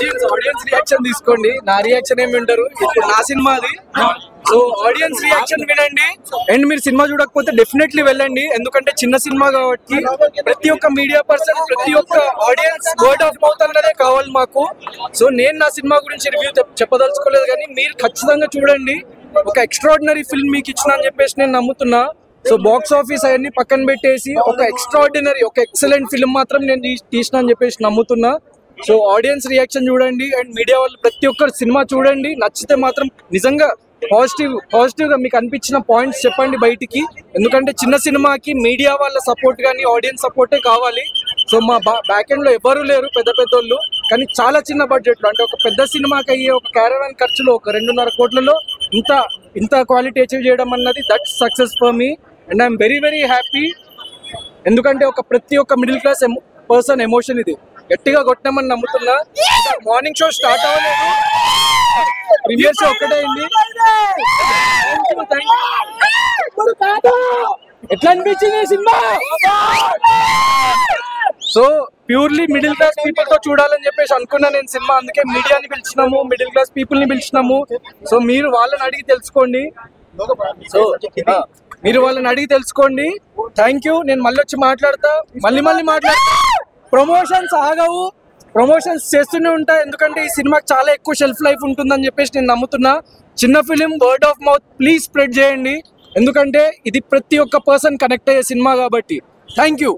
Audience reaction తీసుకోండి, నా reaction ఏమి వింటారు? ఇప్పుడు నా సినిమా అది. సో ఆడియన్స్ రియాక్షన్ వినండి. అండ్ మీరు సినిమా చూడకపోతే డెఫినెట్లీ వెళ్ళండి, ఎందుకంటే చిన్న సినిమా కాబట్టి ప్రతి ఒక్క మీడియా పర్సన్, ప్రతి ఒక్క ఆడియన్స్ వర్డ్ ఆఫ్ మౌత్ అన్నదే కావాలి మాకు. సో నేను నా సినిమా గురించి రివ్యూ చెప్పదలుచుకోలేదు, కానీ మీరు ఖచ్చితంగా చూడండి. ఒక ఎక్స్ట్రాడినరీ ఫిల్మ్ మీకు ఇచ్చిన అని చెప్పేసి నేను నమ్ముతున్నా. సో బాక్స్ ఆఫీస్ అవన్నీ పక్కన పెట్టేసి ఒక ఎక్స్ట్రాడినరీ, ఒక ఎక్సలెంట్ ఫిల్మ్ మాత్రం నేను తీసిన అని చెప్పేసి నమ్ముతున్నా. సో ఆడియన్స్ రియాక్షన్ చూడండి అండ్ మీడియా వాళ్ళు ప్రతి ఒక్కరు సినిమా చూడండి. నచ్చితే మాత్రం నిజంగా పాజిటివ్ గా మీకు అనిపించిన పాయింట్స్ చెప్పండి బయటికి, ఎందుకంటే చిన్న సినిమాకి మీడియా వాళ్ళ సపోర్ట్ కానీ ఆడియన్స్ సపోర్టే కావాలి. సో మా బ్యాక్ ఎండ్ లో ఎవరు లేరు పెద్ద పెద్దోళ్ళు, కానీ చాలా చిన్న బడ్జెట్ లో, అంటే ఒక పెద్ద సినిమాకి అయ్యే ఒక క్యారవాన్ ఖర్చులో ఒక 2.5 కోట్లలో ఇంత క్వాలిటీ అచీవ్ చేయడం అన్నది that's success for me and I'm very very happy. ఎందుకంటే ప్రతి ఒక్క మిడిల్ క్లాస్ పర్సన్ ఎమోషన్ ఇది గట్టిగా కొట్టామని నమ్ముతున్నా. మార్నింగ్ షో స్టార్ట్ అవ్వలేదు, ప్రీమియర్ షో ఒక్కటే అయింది. ఎట్లా అనిపించింది cinema? So purely middle class people తో చూడాలని చెప్పేసి అనుకున్నా నేను సినిమా, అందుకే మీడియాని పిలిచినాము, మిడిల్ క్లాస్ పీపుల్ ని పిలిచినాము. సో మీరు వాళ్ళని అడిగి తెలుసుకోండి. Thank you. నేను మళ్ళీ వచ్చి మాట్లాడతా, మళ్ళీ మాట్లాడతా. ప్రమోషన్స్ ఆగవు, ప్రమోషన్స్ చేస్తూనే ఉంటాయి, ఎందుకంటే ఈ సినిమాకి చాలా ఎక్కువ షెల్ఫ్ లైఫ్ ఉంటుందని చెప్పేసి నేను నమ్ముతున్నా. చిన్న film, word of mouth please spread చేయండి, ఎందుకంటే ఇది ప్రతి ఒక్క పర్సన్ కనెక్ట్ అయ్యే సినిమా కాబట్టి. Thank you.